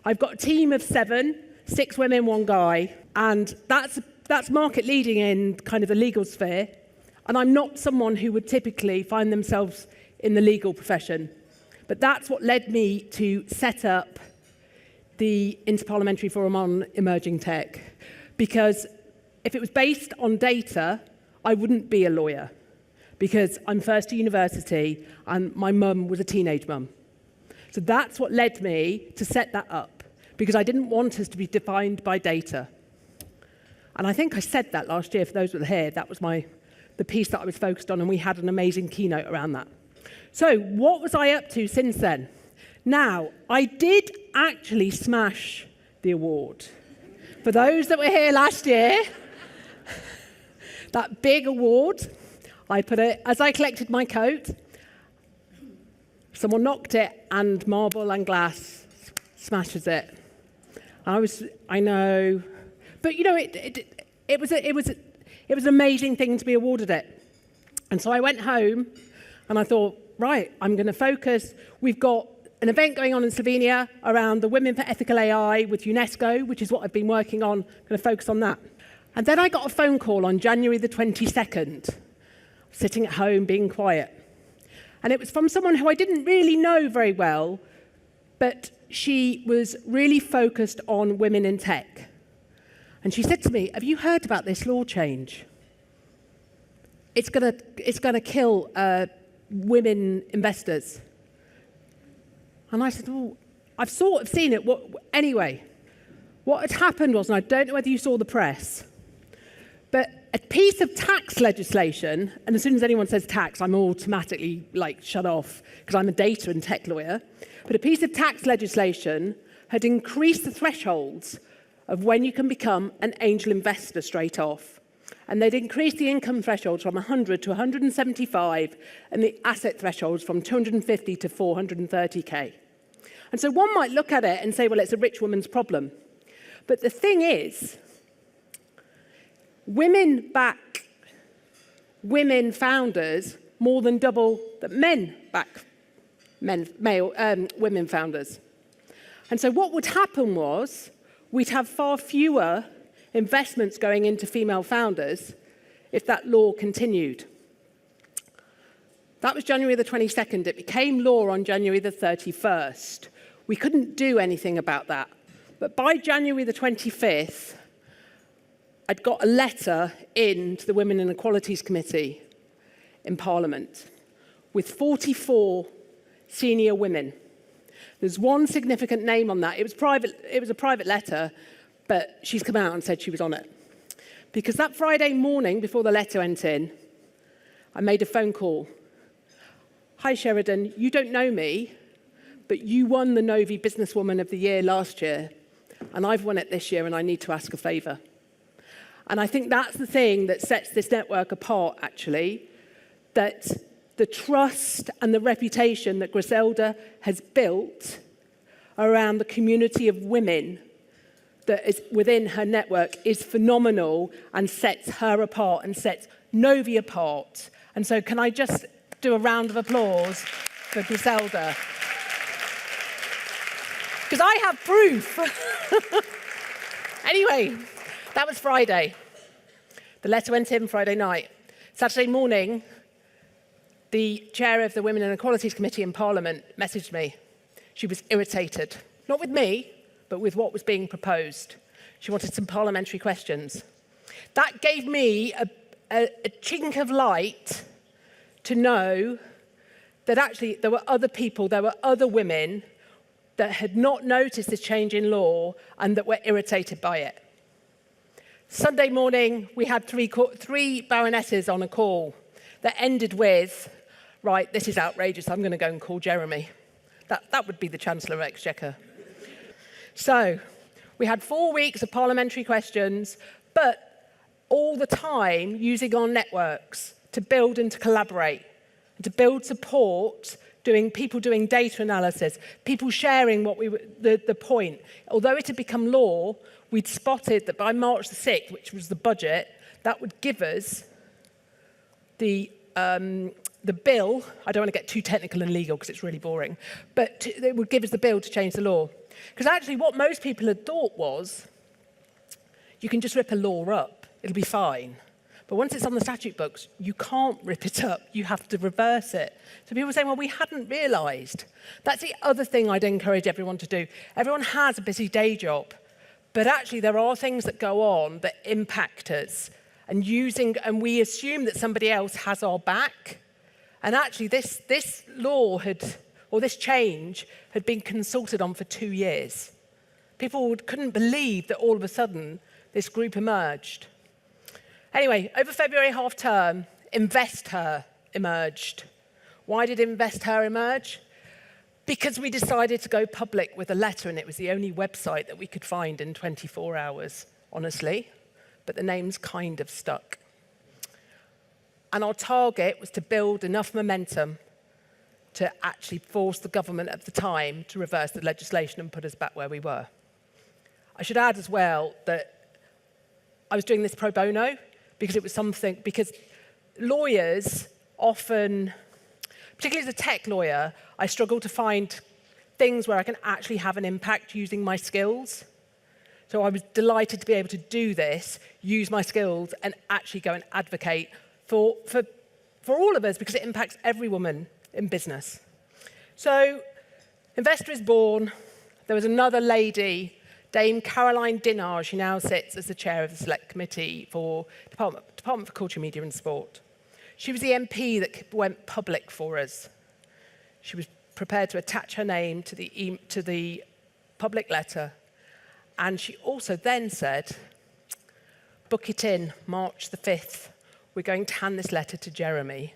I've got a team of 7, 6 women, 1 guy, and that's market leading in kind of the legal sphere. And I'm not someone who would typically find themselves in the legal profession. But that's what led me to set up the Interparliamentary Forum on Emerging Tech. Because if it was based on data, I wouldn't be a lawyer. Because I'm first to university and my mum was a teenage mum. So that's what led me to set that up. Because I didn't want us to be defined by data. And I think I said that last year, for those that were here, that was the piece that I was focused on, and we had an amazing keynote around that. So what was I up to since then? Now, I did actually smash the award. For those that were here last year, that big award, I put it, as I collected my coat, someone knocked it, and marble and glass smashes it. I know, but you know, it was an amazing thing to be awarded it. And so I went home and I thought, right, I'm going to focus. We've got an event going on in Slovenia around the Women for Ethical AI with UNESCO, which is what I've been working on. I'm going to focus on that. And then I got a phone call on January the 22nd, sitting at home being quiet. And it was from someone who I didn't really know very well, but she was really focused on women in tech. And she said to me, have you heard about this law change? It's gonna kill women investors. And I said, well, I've sort of seen it. Anyway, what had happened was, and I don't know whether you saw the press, but a piece of tax legislation, and as soon as anyone says tax, I'm automatically shut off because I'm a data and tech lawyer, but a piece of tax legislation had increased the thresholds of when you can become an angel investor straight off. And they'd increased the income thresholds from 100 to 175 and the asset thresholds from 250 to 430K. And so one might look at it and say, well, it's a rich woman's problem. But the thing is, women back women founders more than double that men back women founders. And so what would happen was we'd have far fewer investments going into female founders if that law continued. That was January the 22nd. It became law on January the 31st. We couldn't do anything about that. But by January the 25th, I'd got a letter in to the Women and Equalities Committee in Parliament with 44 senior women. There's one significant name on that. It was a private letter, but she's come out and said she was on it. Because that Friday morning, before the letter went in, I made a phone call. Hi, Sheridan, you don't know me, but you won the Novi Businesswoman of the Year last year, and I've won it this year, and I need to ask a favour. And I think that's the thing that sets this network apart, actually, that the trust and the reputation that Griselda has built around the community of women that is within her network is phenomenal and sets her apart and sets Novi apart. And so can I just do a round of applause for Griselda? Because I have proof. Anyway, that was Friday. The letter went in Friday night. Saturday morning, the chair of the Women and Equalities Committee in Parliament messaged me. She was irritated, not with me, but with what was being proposed. She wanted some parliamentary questions. That gave me a chink of light to know that actually there were other people, there were other women that had not noticed this change in law and that were irritated by it. Sunday morning, we had three baronesses on a call that ended with, right, this is outrageous, I'm going to go and call Jeremy. That would be the Chancellor of Exchequer. So we had 4 weeks of parliamentary questions, but all the time using our networks to build and to collaborate, and to build support, people doing data analysis, people sharing the point. Although it had become law, we'd spotted that by March the 6th, which was the budget, that would give us the bill. I don't want to get too technical and legal because it's really boring, but it would give us the bill to change the law. Because actually what most people had thought was, you can just rip a law up, it'll be fine. But once it's on the statute books, you can't rip it up, you have to reverse it. So people were saying, well, we hadn't realised. That's the other thing I'd encourage everyone to do. Everyone has a busy day job, but actually there are things that go on that impact us, and we assume that somebody else has our back. And actually this law this change had been consulted on for 2 years. People couldn't believe that all of a sudden this group emerged. Anyway, over February half term, Invest Her emerged. Why did Invest Her emerge? Because we decided to go public with a letter, and it was the only website that we could find in 24 hours, honestly. But the name's kind of stuck. And our target was to build enough momentum to actually force the government at the time to reverse the legislation and put us back where we were. I should add as well that I was doing this pro bono because lawyers often, particularly as a tech lawyer, I struggle to find things where I can actually have an impact using my skills. So I was delighted to be able to do this, use my skills, and actually go and advocate for all of us, because it impacts every woman in business. So Investor is born. There was another lady, Dame Caroline Dinard. She now sits as the chair of the Select Committee for Department for Culture, Media and Sport. She was the MP that went public for us. She was prepared to attach her name to the public letter. And she also then said, book it in, March the 5th. We're going to hand this letter to Jeremy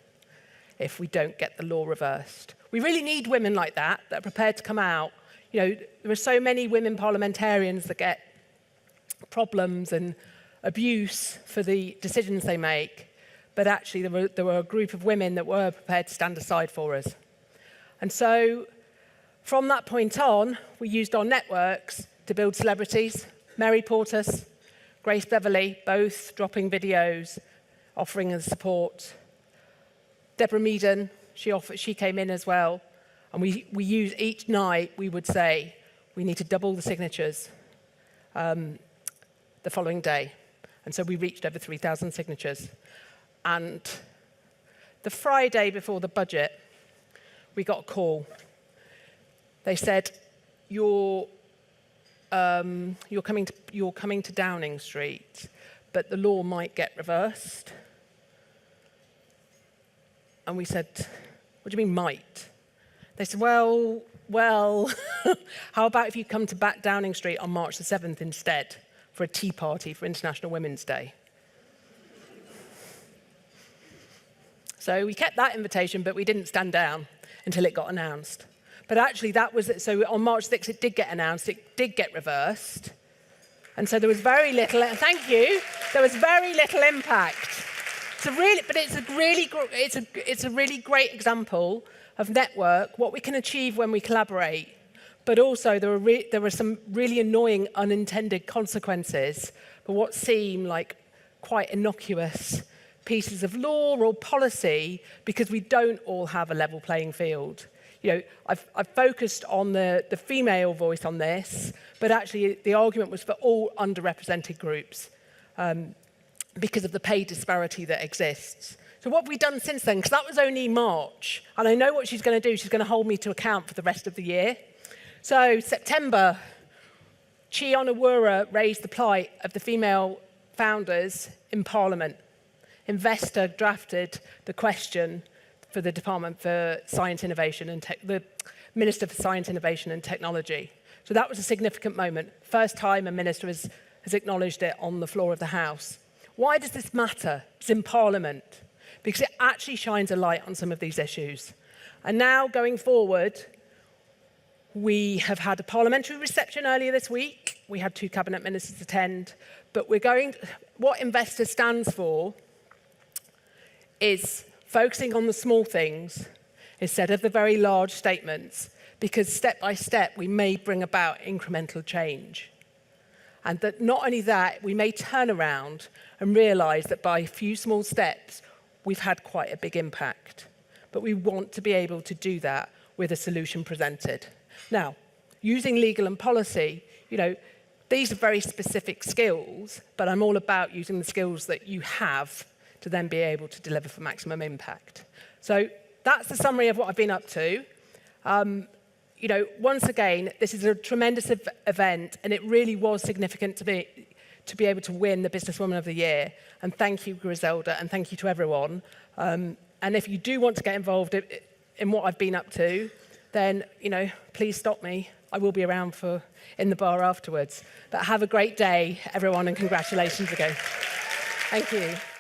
if we don't get the law reversed. We really need women like that are prepared to come out. You know, there are so many women parliamentarians that get problems and abuse for the decisions they make, but actually there were a group of women that were prepared to stand aside for us. And so from that point on, we used our networks to build celebrities. Mary Portas, Grace Beverley, both dropping videos, offering us support. Deborah Meaden, she came in as well. And we use each night, we would say, we need to double the signatures the following day. And so we reached over 3,000 signatures. And the Friday before the budget, we got a call. They said, you're coming to Downing Street, but the law might get reversed. And we said, what do you mean might? They said, well, how about if you come to back Downing Street on March the 7th instead for a tea party for International Women's Day? So we kept that invitation, but we didn't stand down until it got announced. But actually that was it. So on March 6th, it did get announced, it did get reversed. And so there was very little, thank you, there was very little impact. It's a really great example of network, what we can achieve when we collaborate. But also there were some really annoying unintended consequences for what seem like quite innocuous pieces of law or policy, because we don't all have a level playing field. You know, I've focused on the female voice on this, but actually the argument was for all underrepresented groups because of the pay disparity that exists. So what have we done since then? Because that was only March, and I know what she's going to do. She's going to hold me to account for the rest of the year. So September, Chi Onawura raised the plight of the female founders in Parliament. Investor drafted the question for the Department for Science, Innovation and the Minister for Science, Innovation and Technology. So that was a significant moment. First time a minister has acknowledged it on the floor of the House. Why does this matter? It's in Parliament, because it actually shines a light on some of these issues. And now, going forward, we have had a parliamentary reception earlier this week. We had 2 cabinet ministers attend, but what Investor stands for is focusing on the small things instead of the very large statements, because step by step we may bring about incremental change. And that not only that, we may turn around and realise that by a few small steps, we've had quite a big impact. But we want to be able to do that with a solution presented. Now, using legal and policy, these are very specific skills, but I'm all about using the skills that you have to then be able to deliver for maximum impact. So that's the summary of what I've been up to. Once again, this is a tremendous event, and it really was significant to be able to win the Businesswoman of the Year. And thank you, Griselda, and thank you to everyone. And if you do want to get involved in what I've been up to, then, please stop me. I will be around in the bar afterwards. But have a great day, everyone, and congratulations again. Thank you.